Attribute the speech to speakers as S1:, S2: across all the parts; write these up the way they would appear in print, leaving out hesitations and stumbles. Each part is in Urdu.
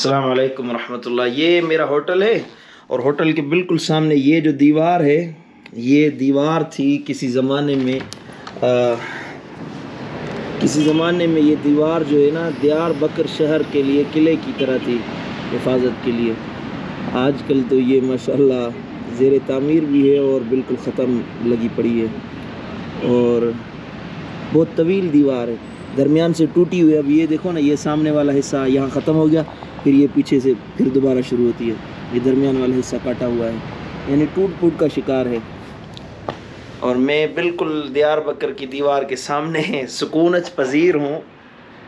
S1: السلام علیکم ورحمۃ اللہ۔ یہ میرا ہوٹل ہے اور ہوٹل کے بالکل سامنے یہ جو دیوار ہے، یہ دیوار تھی کسی زمانے میں یہ دیوار جو ہے نا دیار بکر شہر کے لیے قلعے کی طرح تھی، حفاظت کے لیے۔ آج کل تو یہ ماشاءاللہ زیر تعمیر بھی ہے اور بالکل ختم لگی پڑی ہے، اور بہت طویل دیوار ہے، درمیان سے ٹوٹی ہوئی ہے۔ اب یہ دیکھو نا، یہ سامنے والا حصہ یہاں ختم ہو گیا، پھر یہ پیچھے سے پھر دوبارہ شروع ہوتی ہے۔ یہ درمیان والا حصہ کاٹا ہوا ہے، یعنی ٹوٹ پھوٹ کا شکار ہے۔ اور میں بالکل دیار بکر کی دیوار کے سامنے سکونت پذیر ہوں۔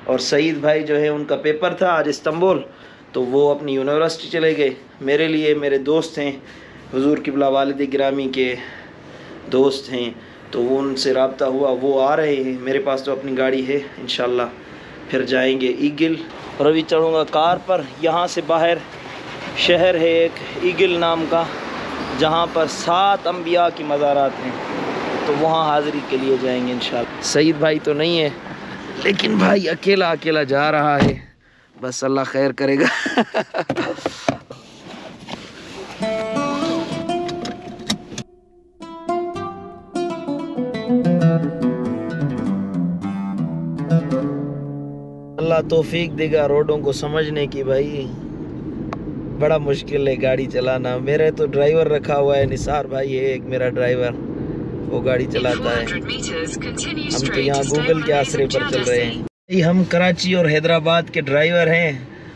S1: اور سعید بھائی جو ہے، ان کا پیپر تھا آج استنبول، تو وہ اپنی یونیورسٹی چلے گئے۔ میرے لیے میرے دوست ہیں، حضور قبلہ والد گرامی کے دوست ہیں، تو وہ ان سے رابطہ ہوا، وہ آ رہے ہیں۔ میرے پاس تو اپنی گاڑی ہے، انشاءاللہ پھر جائیں گے ایگل، اور ابھی چڑھوں گا کار پر۔ یہاں سے باہر شہر ہے ایک ایگل نام کا، جہاں پر 7 انبیاء کی مزارات ہیں، تو وہاں حاضری کے لیے جائیں گے انشاءاللہ۔ سعید بھائی تو نہیں ہے، لیکن بھائی اکیلا جا رہا ہے، بس اللہ خیر کرے گا۔ اللہ توفیق دے گا روڈوں کو سمجھنے کی۔ بھائی بڑا مشکل ہے گاڑی چلانا۔ میرے تو ڈرائیور رکھا ہوا ہے، نثار بھائی ہے ایک میرا ڈرائیور، وہ گاڑی چلاتا ہے۔ ہم تو یہاں گوگل کے آسرے پر چل رہے ہیں۔ ہم کراچی اور حیدرآباد کے ڈرائیور ہیں،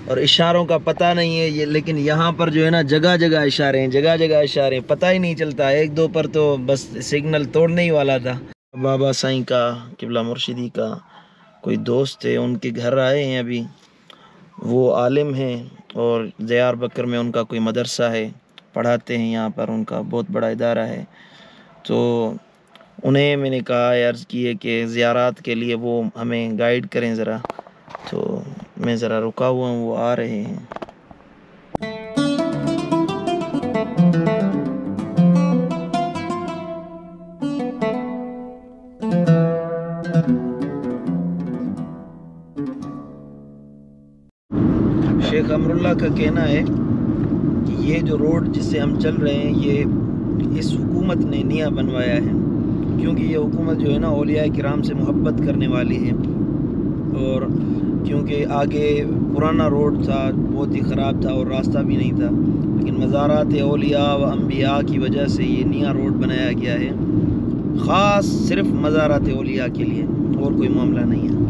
S1: اور اشاروں کا پتہ نہیں ہے یہ، لیکن یہاں پر جو ہے نا جگہ جگہ اشارے ہیں، پتہ ہی نہیں چلتا۔ 1-2 پر تو بس سگنل توڑنے ہی والا تھا۔ بابا سائیں کا، قبلہ مرشدی کا کوئی دوست ہے، ان کے گھر آئے ہیں ابھی۔ وہ عالم ہیں، اور دیار بکر میں ان کا کوئی مدرسہ ہے، پڑھاتے ہیں یہاں پر، ان کا بہت بڑا ادارہ ہے۔ تو انہیں میں نے کہا، عرض کی ہے کہ زیارات کے لیے وہ ہمیں گائیڈ کریں ذرا، تو میں ذرا رکا ہوا ہوں، وہ آ رہے ہیں۔ شیخ امراللہ کا کہنا ہے کہ یہ جو روڈ جس سے ہم چل رہے ہیں، یہ اس حکومت نے نیا بنوایا ہے، کیونکہ یہ حکومت جو ہے نا اولیاء کرام سے محبت کرنے والی ہے، اور کیونکہ آگے پرانا روڈ تھا، بہت ہی خراب تھا اور راستہ بھی نہیں تھا، لیکن مزارات اولیاء و انبیاء کی وجہ سے یہ نیا روڈ بنایا گیا ہے، خاص صرف مزارات اولیاء کے لیے، اور کوئی معاملہ نہیں ہے۔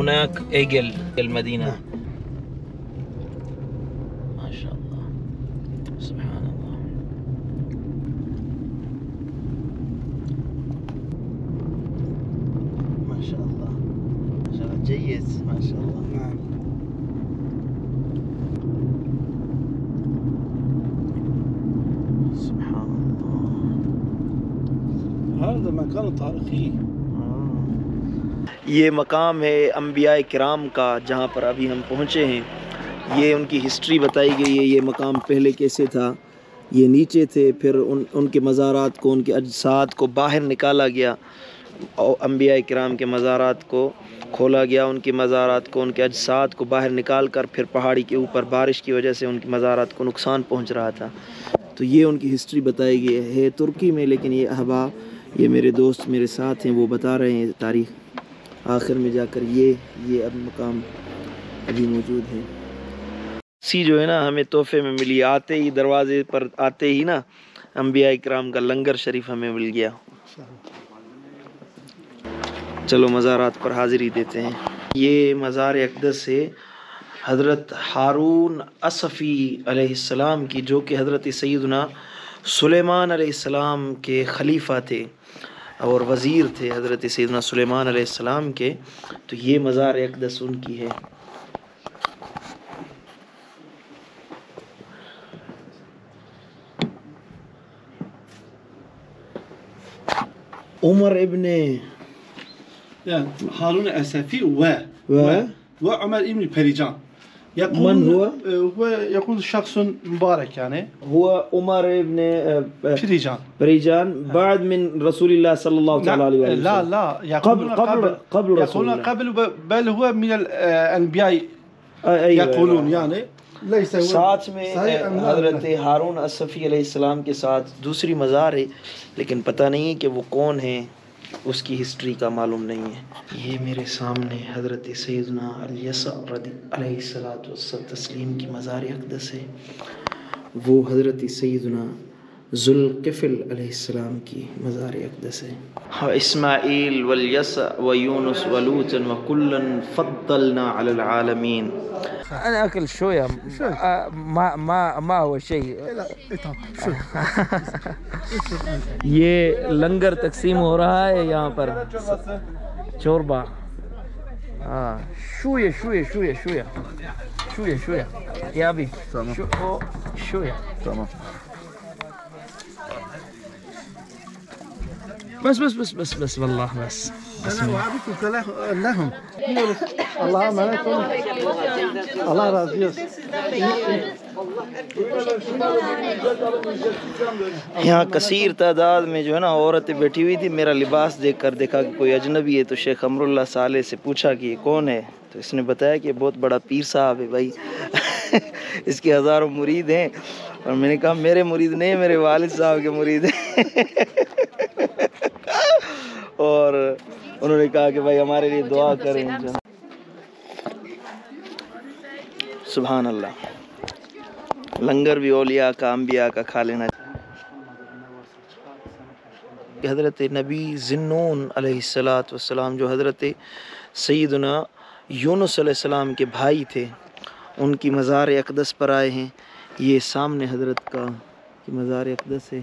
S1: هناك ايجل المدينة، ما شاء الله، سبحان الله، ما شاء الله، ما شاء الله، جيد، ما شاء الله. نعم. سبحان الله، هذا مكان تاريخي. یہ مقام ہے انبیاء کرام کا، جہاں پر ابھی ہم پہنچے ہیں۔ یہ ان کی ہسٹری بتائی گئی ہے، یہ مقام پہلے کیسے تھا، یہ نیچے تھے، پھر ان کے مزارات کو، ان کے اجساد کو باہر نکالا گیا، اور انبیاء کرام کے مزارات کو کھولا گیا، ان کے مزارات کو، ان کے اجساد کو باہر نکال کر، پھر پہاڑی کے اوپر بارش کی وجہ سے ان کے مزارات کو نقصان پہنچ رہا تھا، تو یہ ان کی ہسٹری بتائی گئی ہے ترکی میں، لیکن یہ احباب، یہ میرے دوست میرے ساتھ ہیں، وہ بتا رہے ہیں تاریخ۔ آخر میں جا کر یہ اب مقام ابھی موجود ہے۔ جو ہے نا ہمیں تحفے میں ملی، آتے ہی دروازے پر آتے ہی نا انبیاء کرام کا لنگر شریف ہمیں مل گیا۔ چلو مزارات پر حاضری دیتے ہیں۔ یہ مزار اقدس ہے حضرت ہارون اصفی علیہ السلام کی، جو کہ حضرت سیدنا سلیمان علیہ السلام کے خلیفہ تھے اور وزیر تھے، حضرت سیدنا سلیمان علیہ السلام کے، تو یہ مزار اقدس ان کی ہے۔ عمر ابن
S2: يعني هارون الأسفي وعمر ابن بيريجان.
S1: من هو؟
S2: هو يقول شخص مبارك يعني.
S1: هو عمر ابن
S2: بيريجان
S1: بعد من رسول الله صلى الله تعالى عليه وسلم.
S2: لا يقولون
S1: قبل رسول الله.
S2: قبل بل هو من الأنبياء. يقولون يعني ليس هو
S1: ساتھ میں حضرت ہارون الصفی علیہ السلام کے ساتھ دوسری مزار ہے لیکن پتہ نہیں کہ وہ کون ہیں، اس کی ہسٹری کا معلوم نہیں ہے. یہ میرے سامنے حضرت سیدنا الیسع علیہ الصلوۃ والتسلیم کی مزار اقدس ہے. وہ حضرت سیدنا ذوالکفل علیہ السلام کی مزار اقدس ہے. اسماعیل والیسع ویونس ولوطا وکلا فضلنا علی العالمین. انا اكل شويه ما هو شيء. یہ لنگر تقسیم ہو رہا ہے یہاں پر چوربا. ہاں شويه شويه شويه شويه شويه شويه يا ابي شويه تمام. بس والله بس
S2: أنا وعدتك لهم. الله معكم. الله راضي.
S1: یہاں کثیر تعداد میں جو ہے نا عورتیں بیٹھی ہوئی تھی. میرا لباس دیکھ کر دیکھا کہ کوئی اجنبی ہے تو شیخ امراللہ صالح سے پوچھا کہ یہ کون ہے، تو اس نے بتایا کہ بہت بڑا پیر صاحب ہے بھائی. اس کے ہزاروں مرید ہیں. اور میں نے کہا میرے مرید نہیں، میرے والد صاحب کے مرید ہیں. اور انہوں نے کہا کہ بھائی ہمارے لیے دعا کریں. سبحان اللہ. لنگر بھی اولیاء کا انبیاء کا کھا لینا. حضرت نبی ذنون علیہ السلام جو حضرت سیدنا یونس علیہ السلام کے بھائی تھے، ان کی مزار اقدس پر آئے ہیں. یہ سامنے حضرت کا کی مزار اقدس ہے،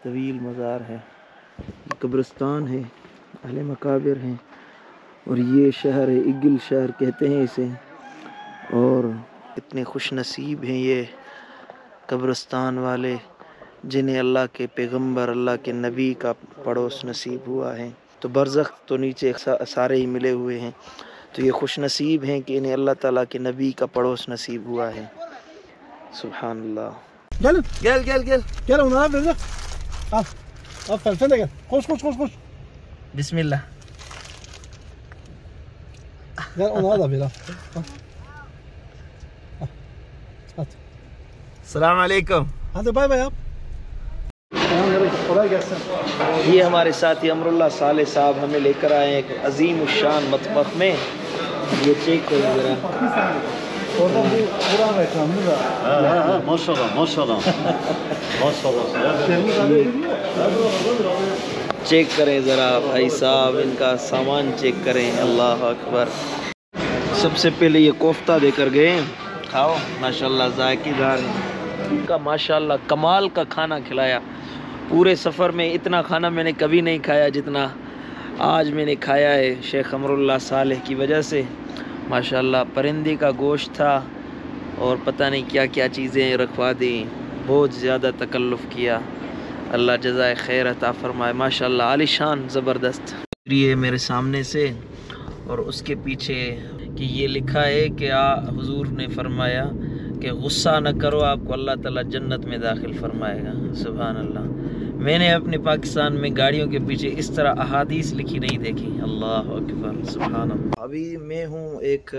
S1: طویل مزار ہے، قبرستان ہے، اہل مقابر ہیں. اور یہ شہر ہے، اگل شہر کہتے ہیں اسے. اور اتنے خوش نصیب ہیں یہ قبرستان والے جنہیں اللہ کے پیغمبر، اللہ کے نبی کا پڑوس نصیب ہوا ہے. تو برزخ تو نیچے سارے ہی ملے ہوئے ہیں، تو یہ خوش نصیب ہیں کہ انہیں اللہ تعالیٰ کے نبی کا پڑوس نصیب ہوا ہے. سبحان اللہ.
S2: گل اونها برزخ. افضل فين ده؟ خش
S1: بسم اللہ.
S2: gel ona da bir al.
S1: السلام علیکم.
S2: Hadi bay bay yap.
S1: یہ ہمارے ساتھی امراللہ صالح صاحب ہمیں لے کر آئے ہیں ایک عظیم الشان مطبخ میں. یہ چیک کریں ذرا. چیک کریں ذرا بھائی صاحب، ان کا سامان چیک کریں. اللہ اکبر. سب سے پہلے یہ کوفتہ دے کر گئے، کھاؤ. ماشاءاللہ ذائقے دار ان کا، ماشاءاللہ کمال کا کھانا کھلایا. پورے سفر میں اتنا کھانا میں نے کبھی نہیں کھایا جتنا آج میں نے کھایا ہے شیخ امراللہ صالح کی وجہ سے. ماشاءاللہ پرندے کا گوشت تھا اور پتہ نہیں کیا کیا چیزیں رکھوا دیں. بہت زیادہ تکلف کیا. اللہ جزائے خیر عطا فرمائے. ماشاءاللہ عالی شان زبردست. یہ میرے سامنے سے اور اس کے پیچھے کہ یہ لکھا ہے کہ حضور نے فرمایا کہ غصہ نہ کرو، آپ کو اللہ تعالیٰ جنت میں داخل فرمائے گا. سبحان اللہ. میں نے اپنے پاکستان میں گاڑیوں کے پیچھے اس طرح احادیث لکھی نہیں دیکھی. اللہ اکبر. سبحان اللہ. ابھی میں ہوں ایک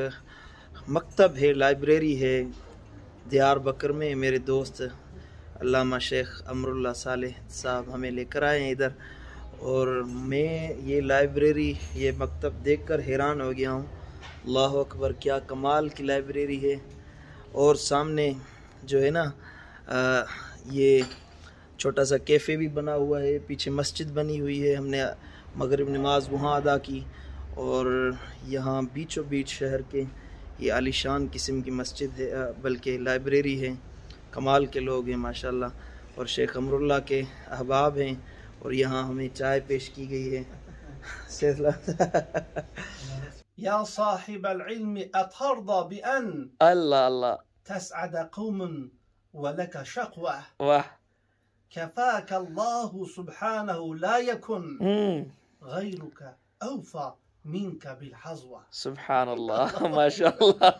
S1: مکتب ہے، لائبریری ہے دیار بکر میں. میرے دوست علامہ شیخ امراللہ صالح صاحب ہمیں لے کر آئے ہیں ادھر، اور میں یہ لائبریری، یہ مکتب دیکھ کر حیران ہو گیا ہوں. اللہ اکبر، کیا کمال کی لائبریری ہے. اور سامنے جو ہے نا یہ چھوٹا سا کیفے بھی بنا ہوا ہے. پیچھے مسجد بنی ہوئی ہے، ہم نے مغرب نماز وہاں ادا کی. اور یہاں بیچوں بیچ شہر کے یہ عالی شان قسم کی مسجد ہے، بلکہ لائبریری ہے. کمال کے لوگ ہیں ماشاءاللہ، اور شیخ امراللہ کے احباب ہیں. اور یہاں ہمیں چائے پیش کی گئی ہے.
S2: يا صاحب العلم أترضى بأن
S1: اللہ اللہ
S2: تسعد قوم ولك شقوة.
S1: واہ.
S3: كفاك الله سبحانه لا يكن غيرك أوفى منك بالحظوة.
S1: سبحان الله ما شاء الله.